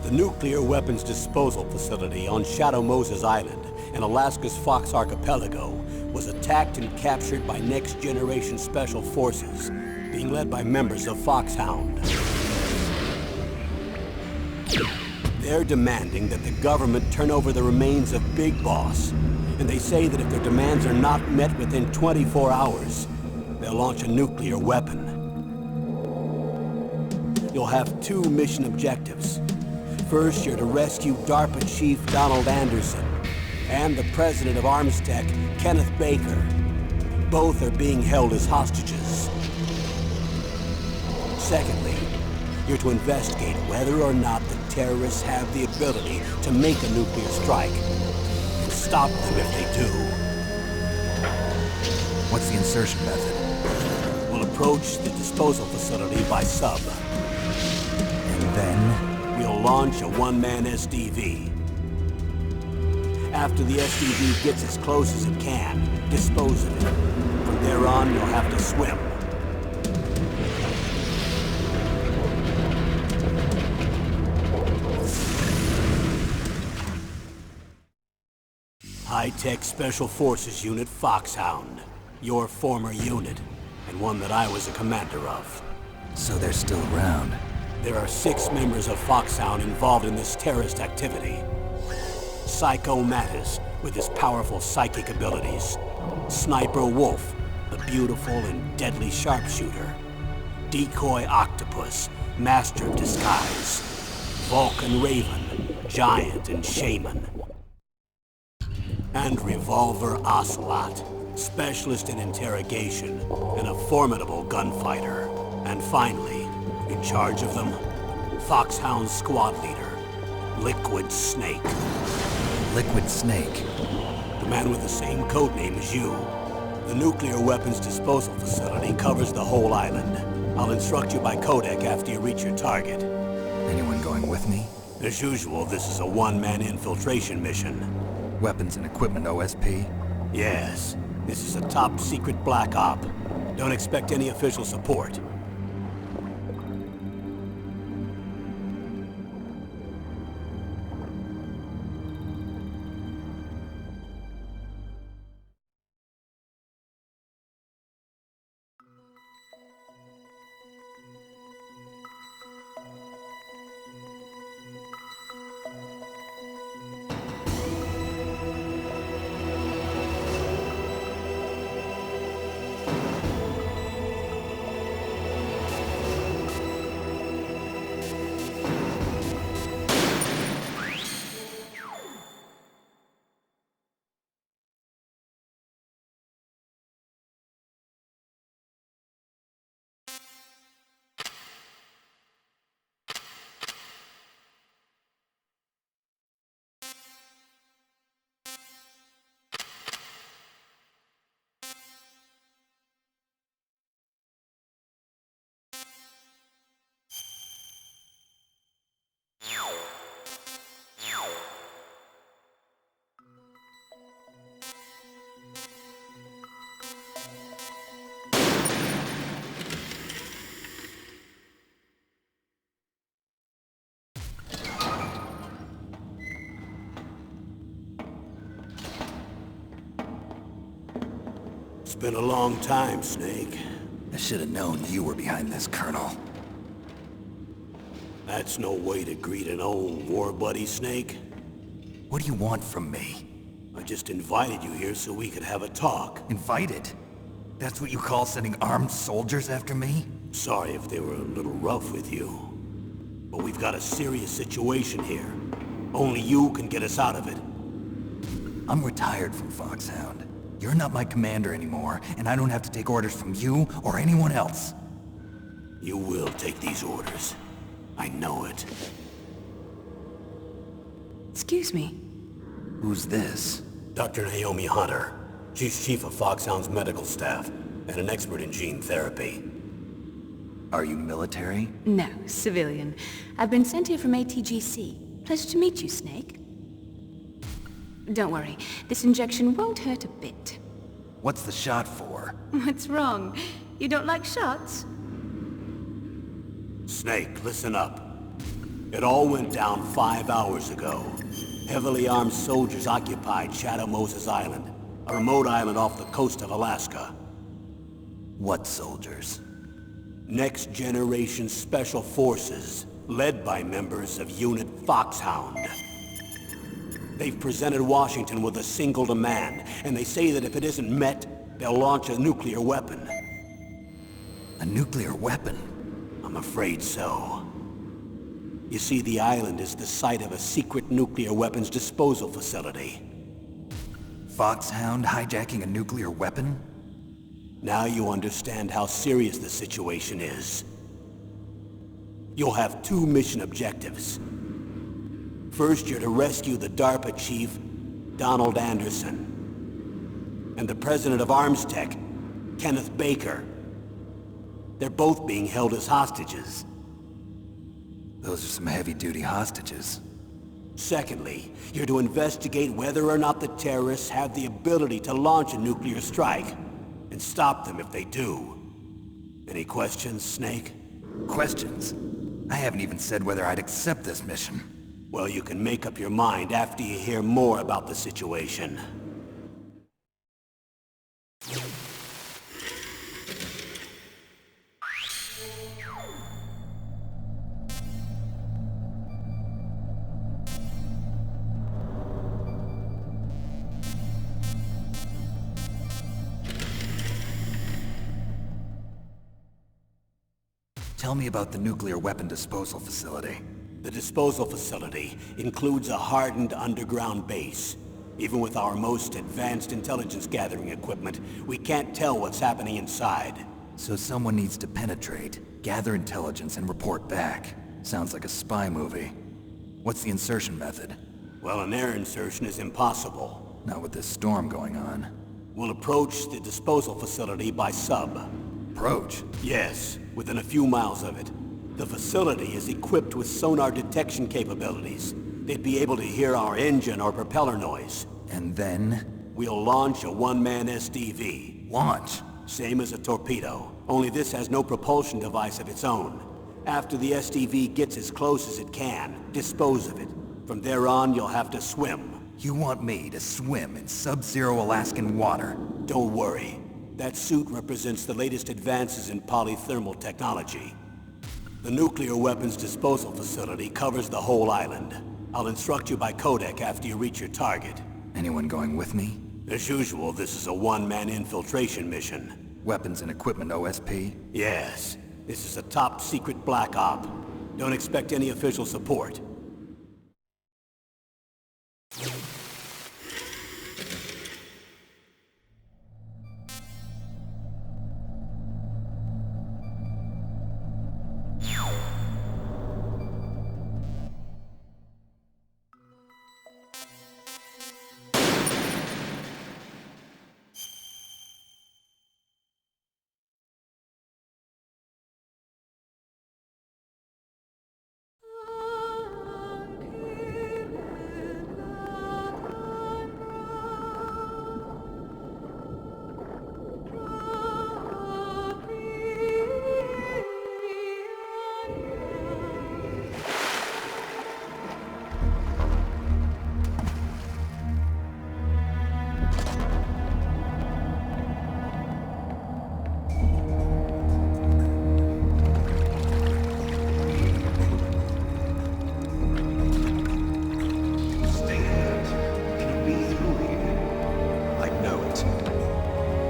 The nuclear weapons disposal facility on Shadow Moses Island in Alaska's Fox Archipelago was attacked and captured by Next Generation Special Forces, being led by members of Foxhound. They're demanding that the government turn over the remains of Big Boss, and they say that if their demands are not met within 24 hours, they'll launch a nuclear weapon. You'll have two mission objectives. First, you're to rescue DARPA Chief Donald Anderson and the president of Armstech, Kenneth Baker. Both are being held as hostages. Secondly, you're to investigate whether or not the terrorists have the ability to make a nuclear strike and stop them if they do. What's the insertion method? We'll approach the disposal facility by sub. And then? We'll launch a one-man SDV. After the SDV gets as close as it can, dispose of it. From there on, you'll have to swim. High-Tech Special Forces Unit Foxhound. Your former unit, and one that I was a commander of. So they're still around. There are 6 members of Foxhound involved in this terrorist activity. Psycho Mattis, with his powerful psychic abilities. Sniper Wolf, the beautiful and deadly sharpshooter. Decoy Octopus, master of disguise. Vulcan Raven, giant and shaman. And Revolver Ocelot, specialist in interrogation and a formidable gunfighter. And finally, in charge of them, Foxhound squad leader, Liquid Snake. Liquid Snake? The man with the same codename as you. The nuclear weapons disposal facility covers the whole island. I'll instruct you by codec after you reach your target. Anyone going with me? As usual, this is a one-man infiltration mission. Weapons and equipment OSP? Yes. This is a top-secret black op. Don't expect any official support. It's been a long time, Snake. I should have known you were behind this, Colonel. That's no way to greet an old war buddy, Snake. What do you want from me? I just invited you here so we could have a talk. Invited? That's what you call sending armed soldiers after me? Sorry if they were a little rough with you. But we've got a serious situation here. Only you can get us out of it. I'm retired from Foxhound. You're not my commander anymore, and I don't have to take orders from you or anyone else. You will take these orders. I know it. Excuse me. Who's this? Dr. Naomi Hunter. She's chief of Foxhound's medical staff, and an expert in gene therapy. Are you military? No, civilian. I've been sent here from ATGC. Pleasure to meet you, Snake. Don't worry, this injection won't hurt a bit. What's the shot for? What's wrong? You don't like shots? Snake, listen up. It all went down 5 hours ago. Heavily armed soldiers occupied Shadow Moses Island, a remote island off the coast of Alaska. What soldiers? Next Generation Special Forces, led by members of Unit Foxhound. They've presented Washington with a single demand, and they say that if it isn't met, they'll launch a nuclear weapon. A nuclear weapon? I'm afraid so. You see, the island is the site of a secret nuclear weapons disposal facility. Foxhound hijacking a nuclear weapon? Now you understand how serious the situation is. You'll have 2 mission objectives. First, you're to rescue the DARPA chief, Donald Anderson, and the president of Armstech, Kenneth Baker. They're both being held as hostages. Those are some heavy-duty hostages. Secondly, you're to investigate whether or not the terrorists have the ability to launch a nuclear strike, and stop them if they do. Any questions, Snake? Questions? I haven't even said whether I'd accept this mission. Well, you can make up your mind after you hear more about the situation. Tell me about the nuclear weapon disposal facility. The disposal facility includes a hardened underground base. Even with our most advanced intelligence gathering equipment, we can't tell what's happening inside. So someone needs to penetrate, gather intelligence, and report back. Sounds like a spy movie. What's the insertion method? Well, an air insertion is impossible. Not with this storm going on. We'll approach the disposal facility by sub. Approach? Yes, within a few miles of it. The facility is equipped with sonar detection capabilities. They'd be able to hear our engine or propeller noise. And then? We'll launch a one-man SDV. Launch? Same as a torpedo, only this has no propulsion device of its own. After the SDV gets as close as it can, dispose of it. From there on, you'll have to swim. You want me to swim in sub-zero Alaskan water? Don't worry. That suit represents the latest advances in polythermal technology. The nuclear weapons disposal facility covers the whole island. I'll instruct you by codec after you reach your target. Anyone going with me? As usual, this is a one-man infiltration mission. Weapons and equipment OSP? Yes. This is a top-secret black op. Don't expect any official support.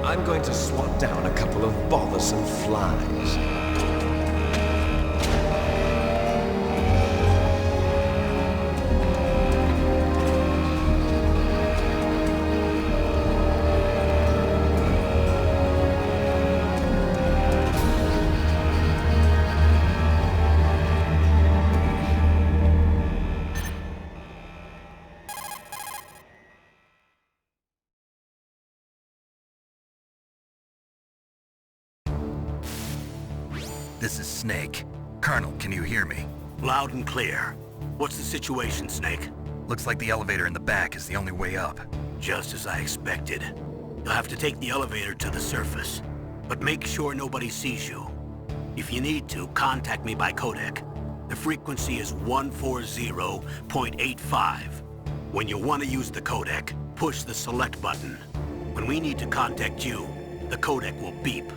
I'm going to swat down a couple of bothersome flies. This is Snake. Colonel, can you hear me? Loud and clear. What's the situation, Snake? Looks like the elevator in the back is the only way up. Just as I expected. You'll have to take the elevator to the surface. But make sure nobody sees you. If you need to, contact me by codec. The frequency is 140.85. When you want to use the codec, push the select button. When we need to contact you, the codec will beep.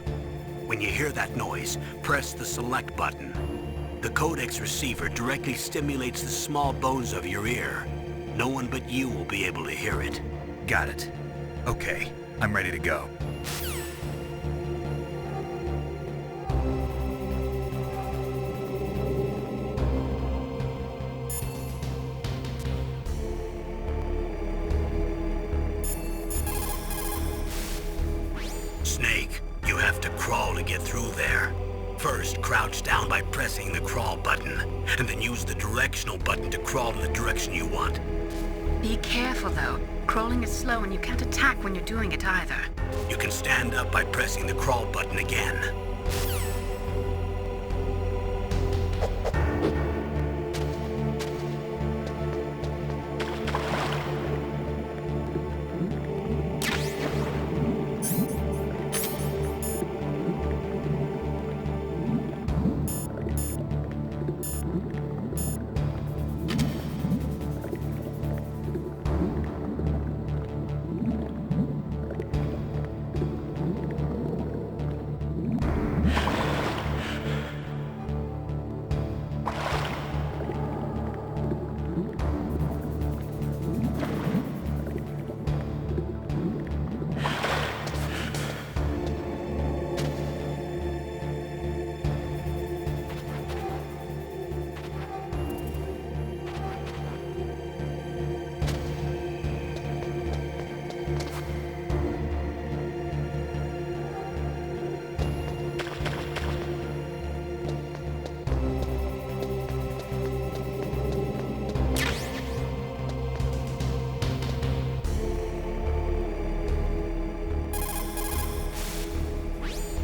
When you hear that noise, press the select button. The codec's receiver directly stimulates the small bones of your ear. No one but you will be able to hear it. Got it. Okay, I'm ready to go. Snake, you have to crawl to get through there. First, crouch down by pressing the crawl button, and then use the directional button to crawl in the direction you want. Be careful, though. Crawling is slow and you can't attack when you're doing it either. You can stand up by pressing the crawl button again.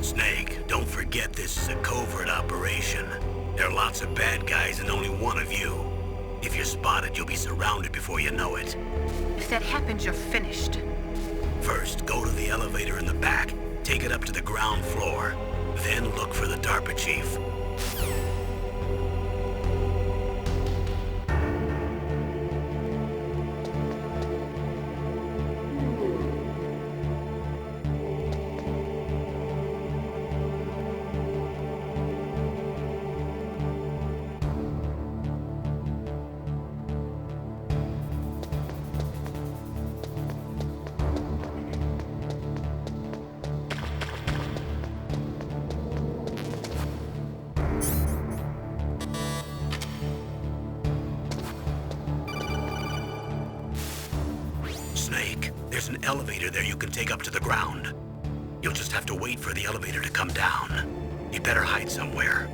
Snake, don't forget this is a covert operation. There are lots of bad guys and only one of you. If you're spotted, you'll be surrounded before you know it. If that happens, you're finished. First, go to the elevator in the back, take it up to the ground floor. Then look for the DARPA chief. Snake, there's an elevator there you can take up to the ground. You'll just have to wait for the elevator to come down. You better hide somewhere.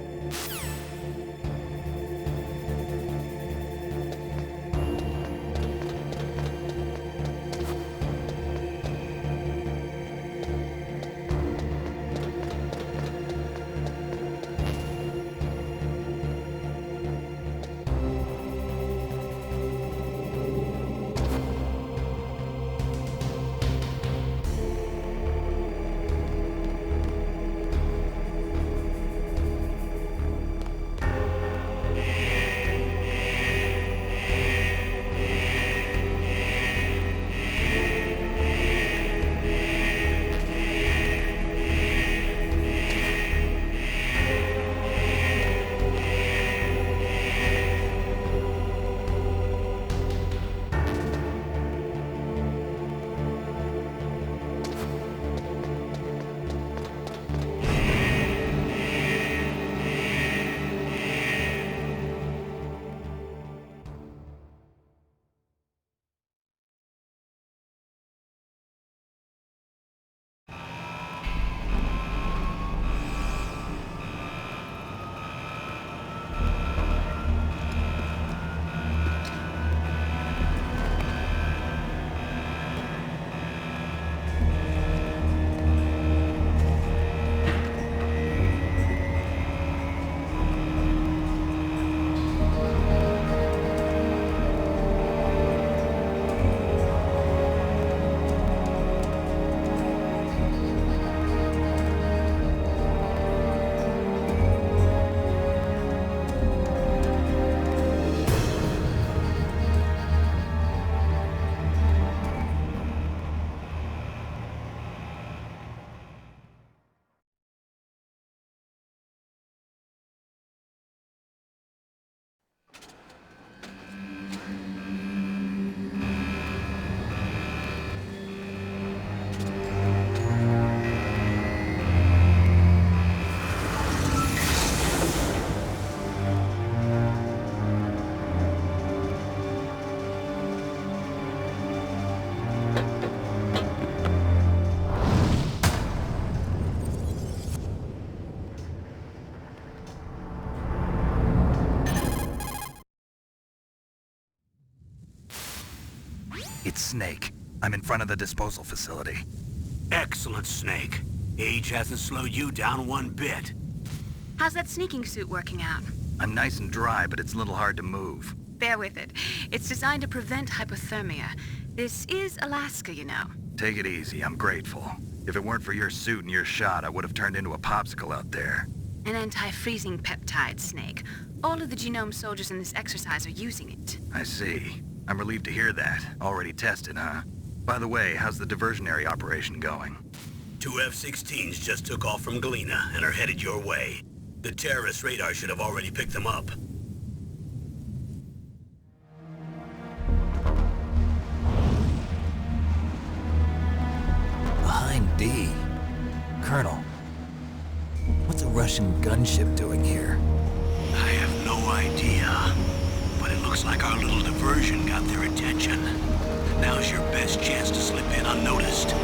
It's Snake. I'm in front of the disposal facility. Excellent, Snake. Age hasn't slowed you down one bit. How's that sneaking suit working out? I'm nice and dry, but it's a little hard to move. Bear with it. It's designed to prevent hypothermia. This is Alaska, you know. Take it easy, I'm grateful. If it weren't for your suit and your shot, I would have turned into a popsicle out there. An anti-freezing peptide, Snake. All of the genome soldiers in this exercise are using it. I see. I'm relieved to hear that. Already tested, huh? By the way, how's the diversionary operation going? 2 F-16s just took off from Galena and are headed your way. The terrorist radar should have already picked them up. Behind D. Colonel, what's a Russian gunship doing here? I have no idea, but it looks like our little diversion got their attention. Now's your best chance to slip in unnoticed.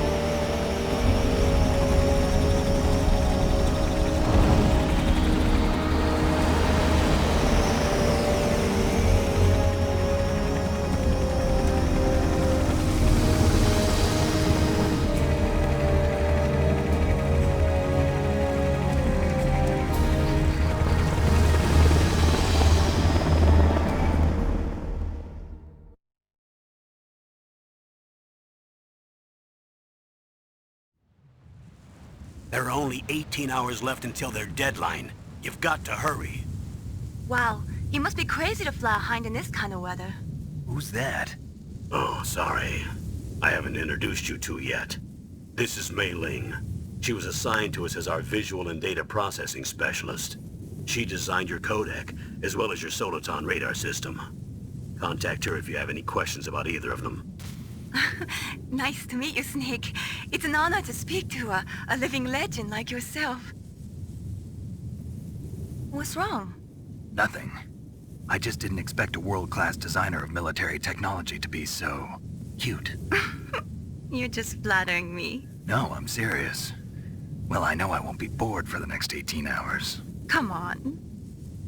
There are only 18 hours left until their deadline. You've got to hurry. Wow, you must be crazy to fly a hind in this kind of weather. Who's that? Oh, sorry. I haven't introduced you to yet. This is Mei Ling. She was assigned to us as our visual and data processing specialist. She designed your codec, as well as your Soliton radar system. Contact her if you have any questions about either of them. Nice to meet you, Snake. It's an honor to speak to a living legend like yourself. What's wrong? Nothing. I just didn't expect a world-class designer of military technology to be so... cute. You're just flattering me. No, I'm serious. Well, I know I won't be bored for the next 18 hours. Come on.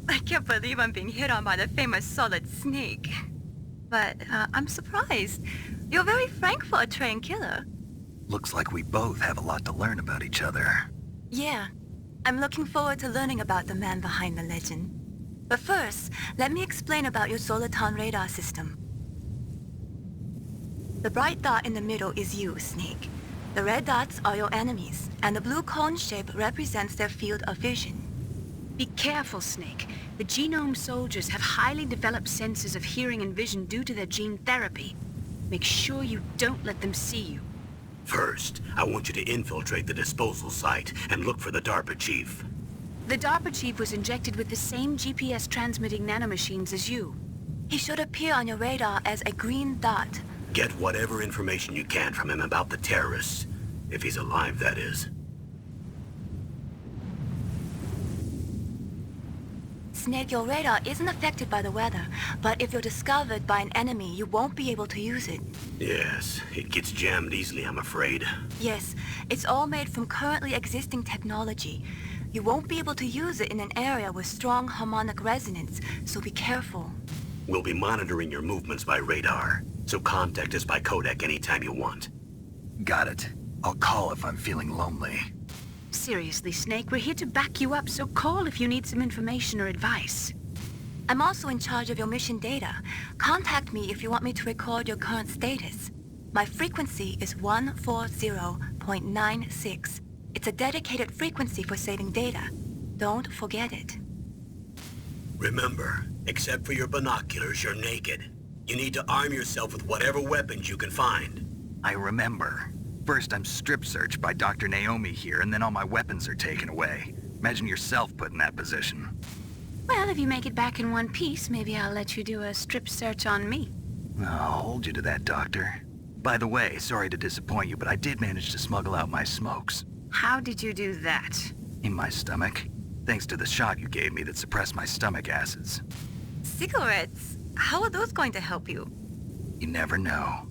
I can't believe I'm being hit on by the famous Solid Snake. But I'm surprised. You're very frank for a trained killer. Looks like we both have a lot to learn about each other. Yeah. I'm looking forward to learning about the man behind the legend. But first, let me explain about your Soliton radar system. The bright dot in the middle is you, Snake. The red dots are your enemies, and the blue cone shape represents their field of vision. Be careful, Snake. The genome soldiers have highly developed senses of hearing and vision due to their gene therapy. Make sure you don't let them see you. First, I want you to infiltrate the disposal site and look for the DARPA chief. The DARPA chief was injected with the same GPS-transmitting nanomachines as you. He should appear on your radar as a green dot. Get whatever information you can from him about the terrorists. If he's alive, that is. Snake, your radar isn't affected by the weather, but if you're discovered by an enemy, you won't be able to use it. Yes, it gets jammed easily, I'm afraid. Yes, it's all made from currently existing technology. You won't be able to use it in an area with strong harmonic resonance, so be careful. We'll be monitoring your movements by radar, so contact us by codec anytime you want. Got it. I'll call if I'm feeling lonely. Seriously, Snake, we're here to back you up, so call if you need some information or advice. I'm also in charge of your mission data. Contact me if you want me to record your current status. My frequency is 140.96. It's a dedicated frequency for saving data. Don't forget it. Remember, except for your binoculars, you're naked. You need to arm yourself with whatever weapons you can find. I remember. First I'm strip searched by Dr. Naomi here, and then all my weapons are taken away. Imagine yourself put in that position. Well, if you make it back in one piece, maybe I'll let you do a strip search on me. I'll hold you to that, Doctor. By the way, sorry to disappoint you, but I did manage to smuggle out my smokes. How did you do that? In my stomach. Thanks to the shot you gave me that suppressed my stomach acids. Cigarettes? How are those going to help you? You never know.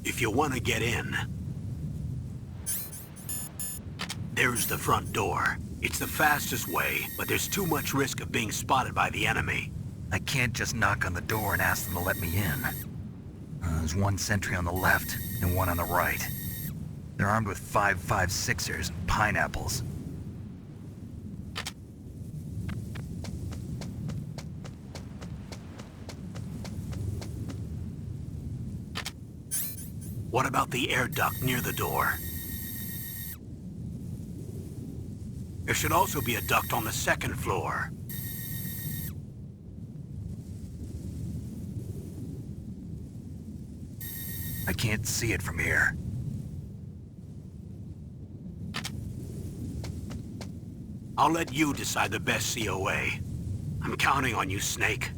If you want to get in, there's the front door. It's the fastest way, but there's too much risk of being spotted by the enemy. I can't just knock on the door and ask them to let me in. There's one sentry on the left and one on the right. They're armed with 5.56ers and pineapples. What about the air duct near the door? There should also be a duct on the second floor. I can't see it from here. I'll let you decide the best COA. I'm counting on you, Snake.